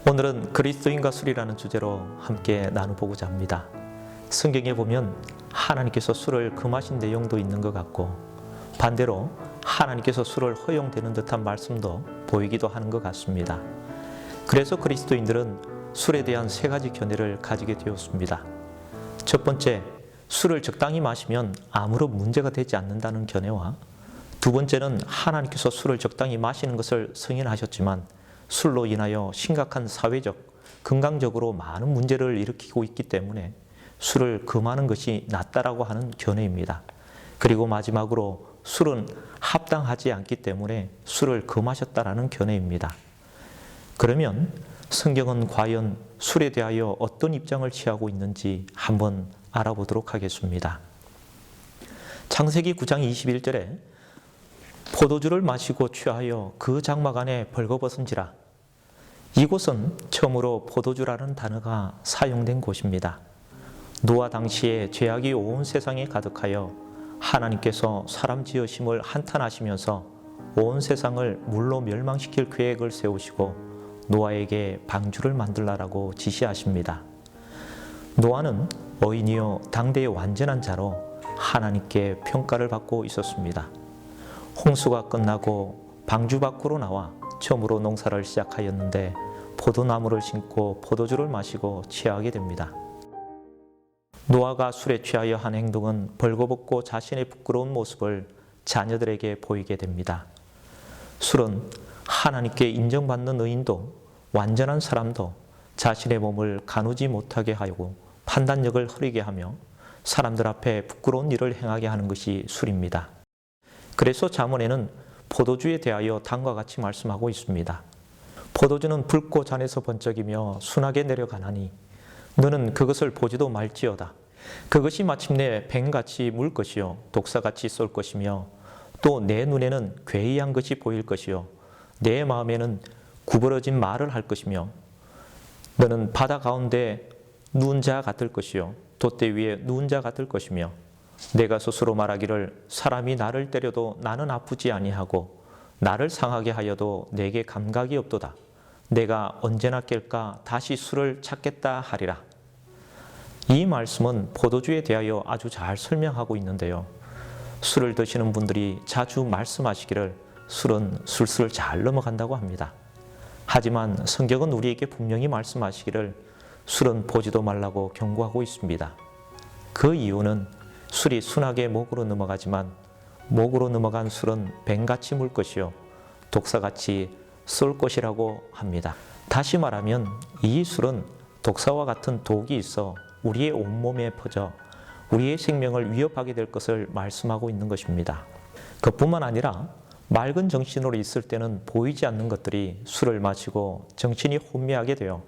오늘은 그리스도인과 술이라는 주제로 함께 나눠보고자 합니다. 성경에 보면 하나님께서 술을 금하신 내용도 있는 것 같고 반대로 하나님께서 술을 허용되는 듯한 말씀도 보이기도 하는 것 같습니다. 그래서 그리스도인들은 술에 대한 세 가지 견해를 가지게 되었습니다. 첫 번째, 술을 적당히 마시면 아무런 문제가 되지 않는다는 견해와 두 번째는 하나님께서 술을 적당히 마시는 것을 승인하셨지만 술로 인하여 심각한 사회적, 건강적으로 많은 문제를 일으키고 있기 때문에 술을 금하는 것이 낫다라고 하는 견해입니다. 그리고 마지막으로 술은 합당하지 않기 때문에 술을 금하셨다라는 견해입니다. 그러면 성경은 과연 술에 대하여 어떤 입장을 취하고 있는지 한번 알아보도록 하겠습니다. 창세기 9장 21절에 포도주를 마시고 취하여 그 장막 안에 벌거벗은지라. 이곳은 처음으로 포도주라는 단어가 사용된 곳입니다. 노아 당시에 죄악이 온 세상에 가득하여 하나님께서 사람 지으심을 한탄하시면서 온 세상을 물로 멸망시킬 계획을 세우시고 노아에게 방주를 만들라라고 지시하십니다. 노아는 어인이요 당대의 완전한 자로 하나님께 평가를 받고 있었습니다. 홍수가 끝나고 방주 밖으로 나와 처음으로 농사를 시작하였는데 포도나무를 심고 포도주를 마시고 취하게 됩니다. 노아가 술에 취하여 한 행동은 벌거벗고 자신의 부끄러운 모습을 자녀들에게 보이게 됩니다. 술은 하나님께 인정받는 의인도 완전한 사람도 자신의 몸을 가누지 못하게 하고 판단력을 흐리게 하며 사람들 앞에 부끄러운 일을 행하게 하는 것이 술입니다. 그래서 잠언에는 포도주에 대하여 다음과 같이 말씀하고 있습니다. 포도주는 붉고 잔에서 번쩍이며 순하게 내려가나니 너는 그것을 보지도 말지어다. 그것이 마침내 뱀같이 물 것이요 독사같이 쏠 것이며 또 내 눈에는 괴이한 것이 보일 것이요 내 마음에는 구부러진 말을 할 것이며 너는 바다 가운데 누운 자 같을 것이요 돛대 위에 누운 자 같을 것이며 내가 스스로 말하기를 사람이 나를 때려도 나는 아프지 아니하고 나를 상하게 하여도 내게 감각이 없도다. 내가 언제나 깰까 다시 술을 찾겠다 하리라. 이 말씀은 포도주에 대하여 아주 잘 설명하고 있는데요. 술을 드시는 분들이 자주 말씀하시기를 술은 술술 잘 넘어간다고 합니다. 하지만 성경은 우리에게 분명히 말씀하시기를 술은 보지도 말라고 경고하고 있습니다. 그 이유는 술이 순하게 목으로 넘어가지만 목으로 넘어간 술은 뱀같이 물 것이요 독사같이 쏠 것이라고 합니다. 다시 말하면 이 술은 독사와 같은 독이 있어 우리의 온몸에 퍼져 우리의 생명을 위협하게 될 것을 말씀하고 있는 것입니다. 그뿐만 아니라 맑은 정신으로 있을 때는 보이지 않는 것들이 술을 마시고 정신이 혼미하게 되어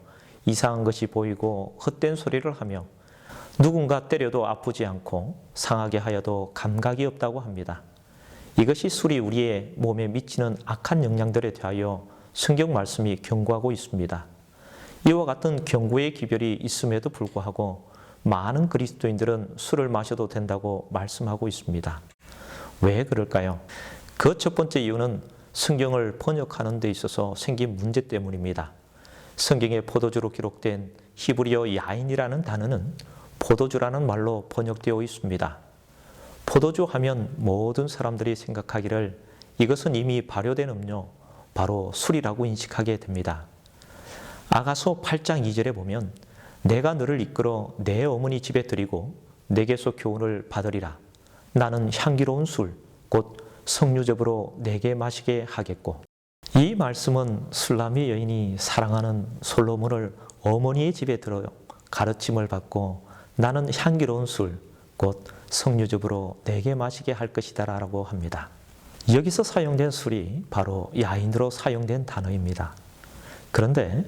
이상한 것이 보이고 헛된 소리를 하며 누군가 때려도 아프지 않고 상하게 하여도 감각이 없다고 합니다. 이것이 술이 우리의 몸에 미치는 악한 영향들에 대하여 성경 말씀이 경고하고 있습니다. 이와 같은 경고의 기별이 있음에도 불구하고 많은 그리스도인들은 술을 마셔도 된다고 말씀하고 있습니다. 왜 그럴까요? 그 첫 번째 이유는 성경을 번역하는 데 있어서 생긴 문제 때문입니다. 성경에 포도주로 기록된 히브리어 야인이라는 단어는 포도주라는 말로 번역되어 있습니다. 포도주 하면 모든 사람들이 생각하기를 이것은 이미 발효된 음료, 바로 술이라고 인식하게 됩니다. 아가서 8장 2절에 보면 내가 너를 이끌어 내 어머니 집에 들이고 내게서 교훈을 받으리라. 나는 향기로운 술, 곧 석류즙으로 내게 마시게 하겠고. 이 말씀은 술람의 여인이 사랑하는 솔로몬을 어머니의 집에 들어 가르침을 받고 나는 향기로운 술, 곧 석류즙으로 내게 마시게 할 것이다 라고 합니다. 여기서 사용된 술이 바로 야인으로 사용된 단어입니다. 그런데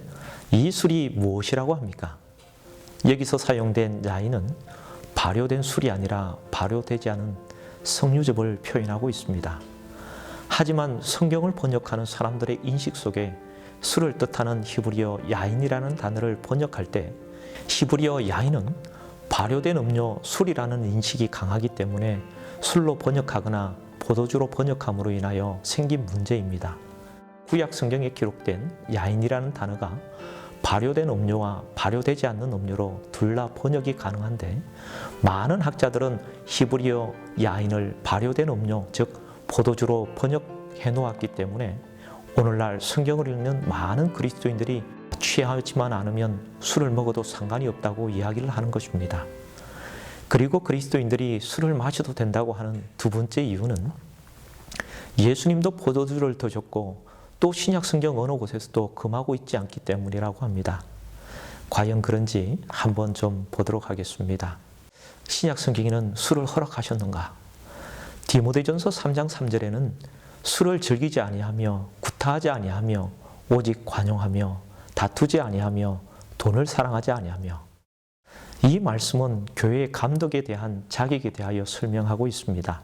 이 술이 무엇이라고 합니까? 여기서 사용된 야인은 발효된 술이 아니라 발효되지 않은 석류즙을 표현하고 있습니다. 하지만 성경을 번역하는 사람들의 인식 속에 술을 뜻하는 히브리어 야인이라는 단어를 번역할 때 히브리어 야인은 발효된 음료 술이라는 인식이 강하기 때문에 술로 번역하거나 포도주로 번역함으로 인하여 생긴 문제입니다. 구약 성경에 기록된 야인이라는 단어가 발효된 음료와 발효되지 않는 음료로 둘 다 번역이 가능한데 많은 학자들은 히브리어 야인을 발효된 음료, 즉 포도주로 번역해 놓았기 때문에 오늘날 성경을 읽는 많은 그리스도인들이 취하지만 않으면 술을 먹어도 상관이 없다고 이야기를 하는 것입니다. 그리고 그리스도인들이 술을 마셔도 된다고 하는 두 번째 이유는 예수님도 포도주를 드셨고 또 신약 성경 어느 곳에서도 금하고 있지 않기 때문이라고 합니다. 과연 그런지 한번 좀 보도록 하겠습니다. 신약 성경에는 술을 허락하셨는가? 디모데전서 3장 3절에는 술을 즐기지 아니하며 구타하지 아니하며 오직 관용하며 다투지 아니하며 돈을 사랑하지 아니하며, 이 말씀은 교회의 감독에 대한 자격에 대하여 설명하고 있습니다.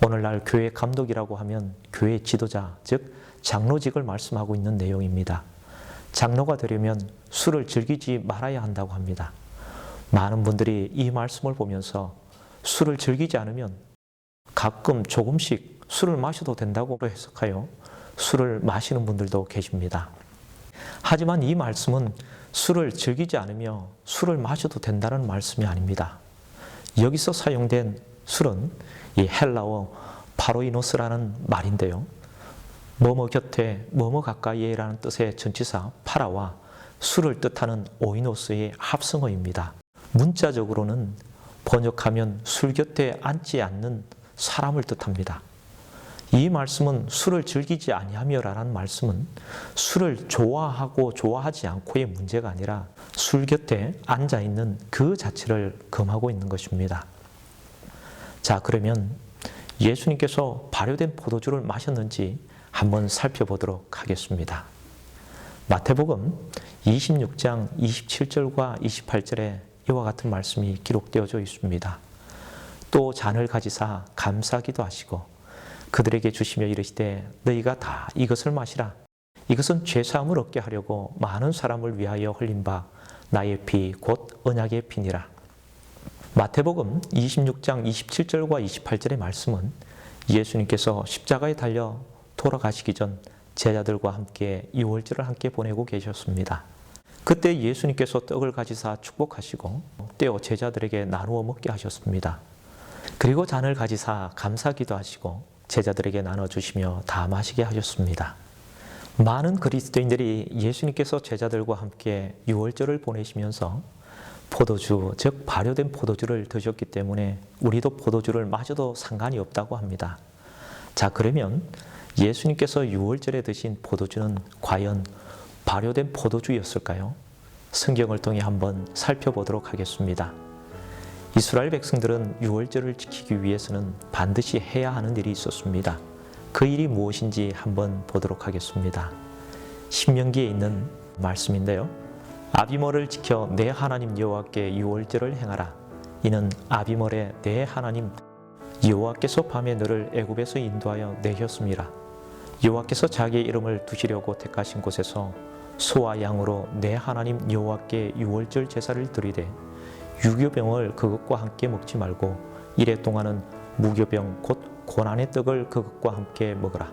오늘날 교회 감독이라고 하면 교회 지도자, 즉 장로직을 말씀하고 있는 내용입니다. 장로가 되려면 술을 즐기지 말아야 한다고 합니다. 많은 분들이 이 말씀을 보면서 술을 즐기지 않으면 가끔 조금씩 술을 마셔도 된다고 해석하여 술을 마시는 분들도 계십니다. 하지만 이 말씀은 술을 즐기지 않으며 술을 마셔도 된다는 말씀이 아닙니다. 여기서 사용된 술은 이 헬라어 파로이노스라는 말인데요. 뭐뭐 곁에 뭐뭐 가까이에라는 뜻의 전치사 파라와 술을 뜻하는 오이노스의 합성어입니다. 문자적으로는 번역하면 술 곁에 앉지 않는 사람을 뜻합니다. 이 말씀은 술을 즐기지 아니하며라는 말씀은 술을 좋아하고 좋아하지 않고의 문제가 아니라 술 곁에 앉아 있는 그 자체를 금하고 있는 것입니다. 자, 그러면 예수님께서 발효된 포도주를 마셨는지 한번 살펴보도록 하겠습니다. 마태복음 26장 27절과 28절에 이와 같은 말씀이 기록되어져 있습니다. 또 잔을 가지사 감사기도 하시고 그들에게 주시며 이르시되 너희가 다 이것을 마시라. 이것은 죄사함을 얻게 하려고 많은 사람을 위하여 흘린 바 나의 피 곧 언약의 피니라. 마태복음 26장 27절과 28절의 말씀은 예수님께서 십자가에 달려 돌아가시기 전 제자들과 함께 유월절을 함께 보내고 계셨습니다. 그때 예수님께서 떡을 가지사 축복하시고 떼어 제자들에게 나누어 먹게 하셨습니다. 그리고 잔을 가지사 감사기도 하시고 제자들에게 나눠주시며 다 마시게 하셨습니다. 많은 그리스도인들이 예수님께서 제자들과 함께 유월절을 보내시면서 포도주, 즉 발효된 포도주를 드셨기 때문에 우리도 포도주를 마셔도 상관이 없다고 합니다. 자, 그러면 예수님께서 유월절에 드신 포도주는 과연 발효된 포도주였을까요? 성경을 통해 한번 살펴보도록 하겠습니다. 이스라엘 백성들은 유월절을 지키기 위해서는 반드시 해야 하는 일이 있었습니다. 그 일이 무엇인지 한번 보도록 하겠습니다. 신명기에 있는 말씀인데요. 아비멀을 지켜 내 하나님 여호와께 유월절을 행하라. 이는 아비멀의 내 하나님 여호와께서 밤에 너를 애굽에서 인도하여 내셨음이라. 여호와께서 자기의 이름을 두시려고 택하신 곳에서 소와 양으로 내 하나님 여호와께 유월절 제사를 드리되 유교병을 그것과 함께 먹지 말고 이래 동안은 무교병 곧 고난의 떡을 그것과 함께 먹으라.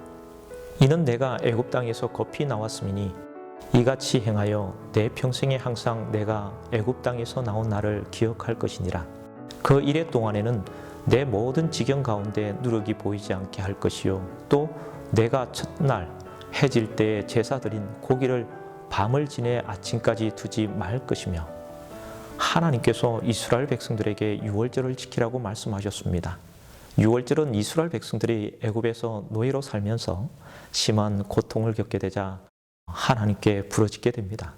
이는 내가 애굽 땅에서 급히 나왔음이니 이같이 행하여 내 평생에 항상 내가 애굽 땅에서 나온 날을 기억할 것이니라. 그 이래 동안에는 내 모든 지경 가운데 누룩이 보이지 않게 할 것이요 또 내가 첫날 해질 때에 제사 드린 고기를 밤을 지내 아침까지 두지 말 것이며, 하나님께서 이스라엘 백성들에게 유월절을 지키라고 말씀하셨습니다. 유월절은 이스라엘 백성들이 애굽에서 노예로 살면서 심한 고통을 겪게 되자 하나님께 부르짖게 됩니다.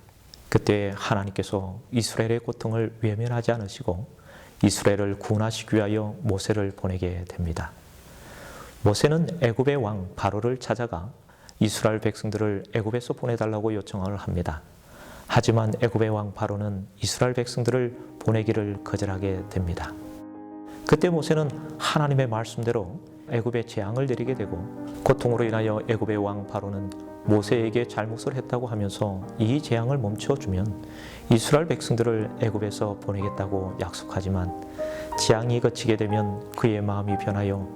그때 하나님께서 이스라엘의 고통을 외면하지 않으시고 이스라엘을 구원하시기 위하여 모세를 보내게 됩니다. 모세는 애굽의 왕 바로를 찾아가 이스라엘 백성들을 애굽에서 보내달라고 요청을 합니다. 하지만 애굽의 왕 바로는 이스라엘 백성들을 보내기를 거절하게 됩니다. 그때 모세는 하나님의 말씀대로 애굽에 재앙을 내리게 되고, 고통으로 인하여 애굽의 왕 바로는 모세에게 잘못을 했다고 하면서 이 재앙을 멈춰주면 이스라엘 백성들을 애굽에서 보내겠다고 약속하지만, 재앙이 그치게 되면 그의 마음이 변하여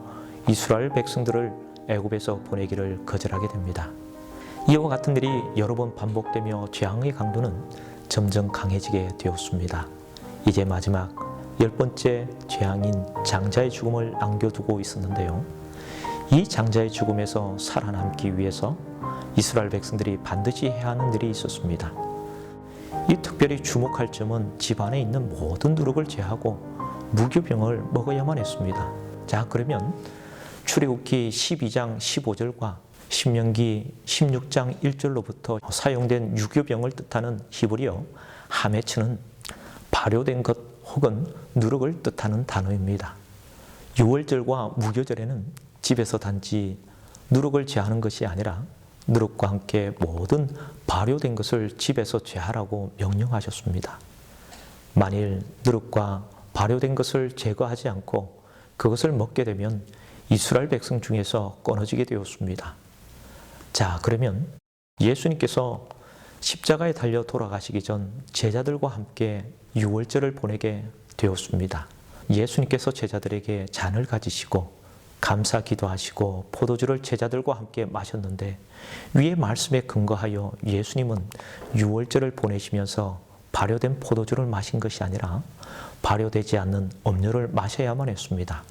이스라엘 백성들을 애굽에서 보내기를 거절하게 됩니다. 이와 같은 일이 여러 번 반복되며 재앙의 강도는 점점 강해지게 되었습니다. 이제 마지막 10번째 재앙인 장자의 죽음을 남겨두고 있었는데요. 이 장자의 죽음에서 살아남기 위해서 이스라엘 백성들이 반드시 해야 하는 일이 있었습니다. 이 특별히 주목할 점은 집안에 있는 모든 누룩을 제하고 무교병을 먹어야만 했습니다. 자, 그러면 출애굽기 12장 15절과 신명기 16장 1절로부터 사용된 유교병을 뜻하는 히브리어 하메츠는 발효된 것 혹은 누룩을 뜻하는 단어입니다. 유월절과 무교절에는 집에서 단지 누룩을 제하는 것이 아니라 누룩과 함께 모든 발효된 것을 집에서 제하라고 명령하셨습니다. 만일 누룩과 발효된 것을 제거하지 않고 그것을 먹게 되면 이스라엘 백성 중에서 끊어지게 되었습니다. 자, 그러면 예수님께서 십자가에 달려 돌아가시기 전 제자들과 함께 유월절을 보내게 되었습니다. 예수님께서 제자들에게 잔을 가지시고 감사 기도하시고 포도주를 제자들과 함께 마셨는데 위의 말씀에 근거하여 예수님은 유월절을 보내시면서 발효된 포도주를 마신 것이 아니라 발효되지 않는 음료를 마셔야만 했습니다.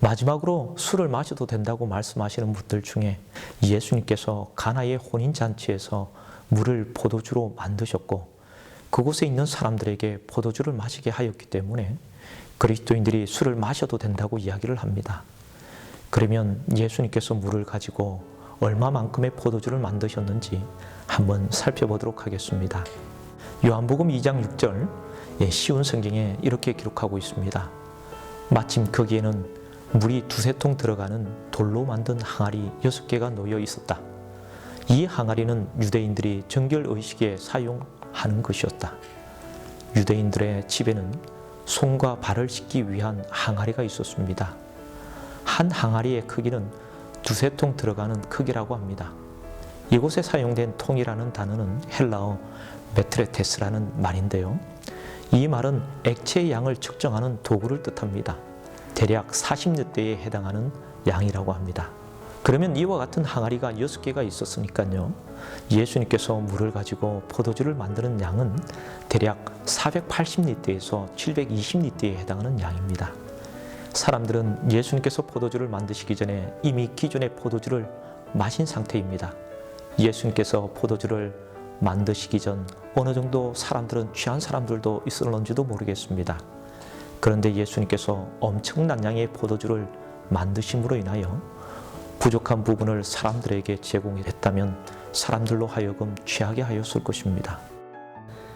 마지막으로 술을 마셔도 된다고 말씀하시는 분들 중에 예수님께서 가나의 혼인잔치에서 물을 포도주로 만드셨고 그곳에 있는 사람들에게 포도주를 마시게 하였기 때문에 그리스도인들이 술을 마셔도 된다고 이야기를 합니다. 그러면 예수님께서 물을 가지고 얼마만큼의 포도주를 만드셨는지 한번 살펴보도록 하겠습니다. 요한복음 2장 6절 쉬운 성경에 이렇게 기록하고 있습니다. 마침 거기에는 물이 2-3통 들어가는 돌로 만든 항아리 6개가 놓여 있었다. 이 항아리는 유대인들이 정결의식에 사용하는 것이었다. 유대인들의 집에는 손과 발을 씻기 위한 항아리가 있었습니다. 한 항아리의 크기는 2-3통 들어가는 크기라고 합니다. 이곳에 사용된 통이라는 단어는 헬라어 메트레테스라는 말인데요. 이 말은 액체의 양을 측정하는 도구를 뜻합니다. 대략 40리터에 해당하는 양이라고 합니다. 그러면 이와 같은 항아리가 6개가 있었으니까요. 예수님께서 물을 가지고 포도주를 만드는 양은 대략 480리터에서 720리터에 해당하는 양입니다. 사람들은 예수님께서 포도주를 만드시기 전에 이미 기존의 포도주를 마신 상태입니다. 예수님께서 포도주를 만드시기 전 어느 정도 사람들은 취한 사람들도 있었는지도 모르겠습니다. 그런데 예수님께서 엄청난 양의 포도주를 만드심으로 인하여 부족한 부분을 사람들에게 제공했다면 사람들로 하여금 취하게 하였을 것입니다.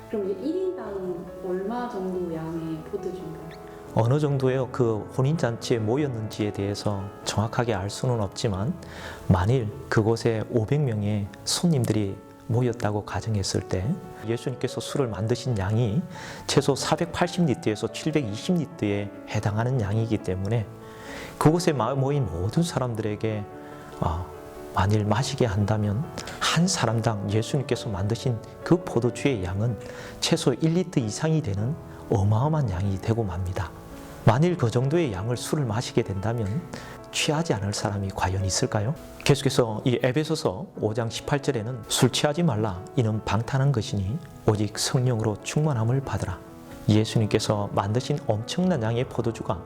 그럼 1인당 얼마 정도 양의 포도주인가요? 어느 정도의 그 혼인잔치에 모였는지에 대해서 정확하게 알 수는 없지만 만일 그곳에 500명의 손님들이 모였다고 가정했을 때 예수님께서 술을 만드신 양이 최소 480리터에서 720리터에 해당하는 양이기 때문에 그곳에 모인 모든 사람들에게 만일 마시게 한다면 한 사람당 예수님께서 만드신 그 포도주의 양은 최소 1리터 이상이 되는 어마어마한 양이 되고 맙니다. 만일 그 정도의 양을 술을 마시게 된다면 취하지 않을 사람이 과연 있을까요? 계속해서 이 에베소서 5장 18절에는 술 취하지 말라 이는 방탕한 것이니 오직 성령으로 충만함을 받으라. 예수님께서 만드신 엄청난 양의 포도주가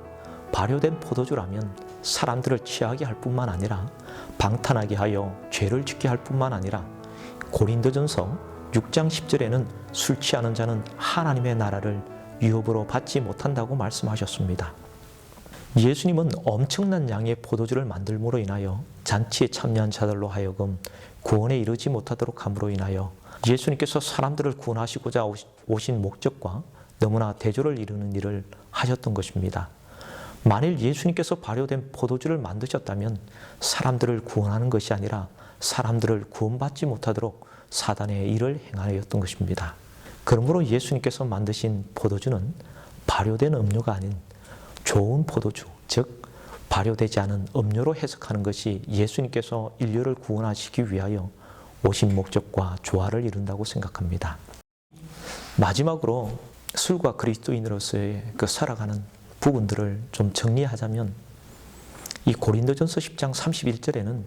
발효된 포도주라면 사람들을 취하게 할 뿐만 아니라 방탄하게 하여 죄를 짓게 할 뿐만 아니라 고린도전서 6장 10절에는 술 취하는 자는 하나님의 나라를 유업으로 받지 못한다고 말씀하셨습니다. 예수님은 엄청난 양의 포도주를 만들므로 인하여 잔치에 참여한 자들로 하여금 구원에 이르지 못하도록 함으로 인하여 예수님께서 사람들을 구원하시고자 오신 목적과 너무나 대조를 이루는 일을 하셨던 것입니다. 만일 예수님께서 발효된 포도주를 만드셨다면 사람들을 구원하는 것이 아니라 사람들을 구원받지 못하도록 사단의 일을 행하였던 것입니다. 그러므로 예수님께서 만드신 포도주는 발효된 음료가 아닌 좋은 포도주, 즉 발효되지 않은 음료로 해석하는 것이 예수님께서 인류를 구원하시기 위하여 오신 목적과 조화를 이룬다고 생각합니다. 마지막으로 술과 그리스도인으로서의 그 살아가는 부분들을 좀 정리하자면 이 고린도전서 10장 31절에는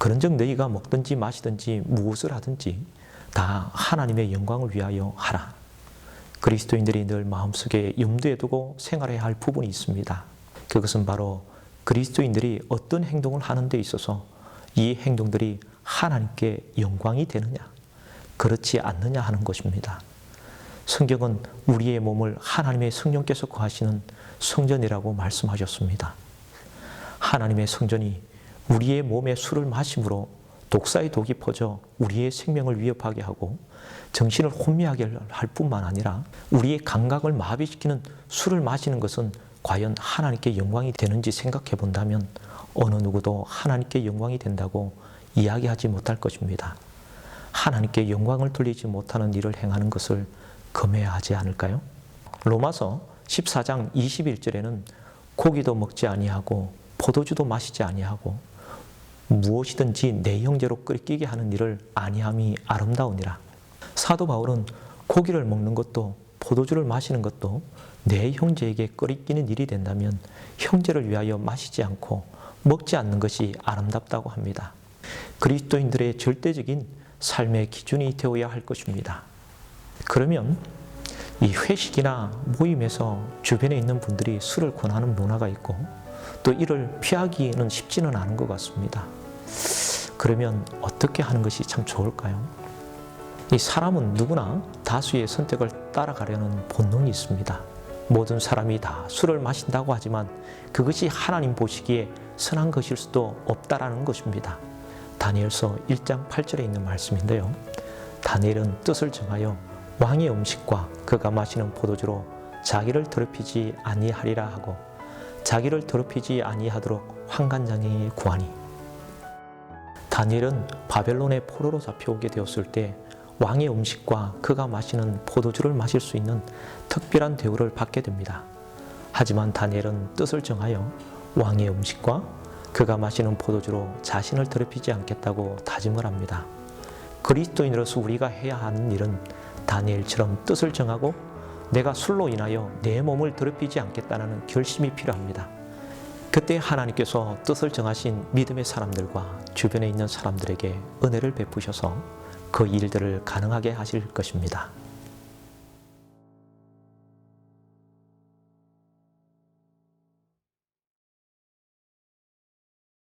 그런즉 너희가 먹든지 마시든지 무엇을 하든지 다 하나님의 영광을 위하여 하라. 그리스도인들이 늘 마음속에 염두에 두고 생활해야 할 부분이 있습니다. 그것은 바로 그리스도인들이 어떤 행동을 하는 데 있어서 이 행동들이 하나님께 영광이 되느냐, 그렇지 않느냐 하는 것입니다. 성경은 우리의 몸을 하나님의 성령께서 거하시는 성전이라고 말씀하셨습니다. 하나님의 성전이 우리의 몸에 술을 마심으로 독사의 독이 퍼져 우리의 생명을 위협하게 하고 정신을 혼미하게 할 뿐만 아니라 우리의 감각을 마비시키는 술을 마시는 것은 과연 하나님께 영광이 되는지 생각해 본다면 어느 누구도 하나님께 영광이 된다고 이야기하지 못할 것입니다. 하나님께 영광을 돌리지 못하는 일을 행하는 것을 금해야 하지 않을까요? 로마서 14장 21절에는 고기도 먹지 아니하고 포도주도 마시지 아니하고 무엇이든지 내 형제로 끓이게 하는 일을 아니함이 아름다우니라. 사도 바울은 고기를 먹는 것도 포도주를 마시는 것도 내 형제에게 끓이기는 일이 된다면 형제를 위하여 마시지 않고 먹지 않는 것이 아름답다고 합니다. 그리스도인들의 절대적인 삶의 기준이 되어야 할 것입니다. 그러면 이 회식이나 모임에서 주변에 있는 분들이 술을 권하는 문화가 있고 또 이를 피하기는 쉽지는 않은 것 같습니다. 그러면 어떻게 하는 것이 참 좋을까요? 이 사람은 누구나 다수의 선택을 따라가려는 본능이 있습니다. 모든 사람이 다 술을 마신다고 하지만 그것이 하나님 보시기에 선한 것일 수도 없다라는 것입니다. 다니엘서 1장 8절에 있는 말씀인데요. 다니엘은 뜻을 정하여 왕의 음식과 그가 마시는 포도주로 자기를 더럽히지 아니하리라 하고 자기를 더럽히지 아니하도록 환관장에 구하니. 다니엘은 바벨론의 포로로 잡혀오게 되었을 때 왕의 음식과 그가 마시는 포도주를 마실 수 있는 특별한 대우를 받게 됩니다. 하지만 다니엘은 뜻을 정하여 왕의 음식과 그가 마시는 포도주로 자신을 더럽히지 않겠다고 다짐을 합니다. 그리스도인으로서 우리가 해야 하는 일은 다니엘처럼 뜻을 정하고 내가 술로 인하여 내 몸을 더럽히지 않겠다는 결심이 필요합니다. 그때 하나님께서 뜻을 정하신 믿음의 사람들과 주변에 있는 사람들에게 은혜를 베푸셔서 그 일들을 가능하게 하실 것입니다.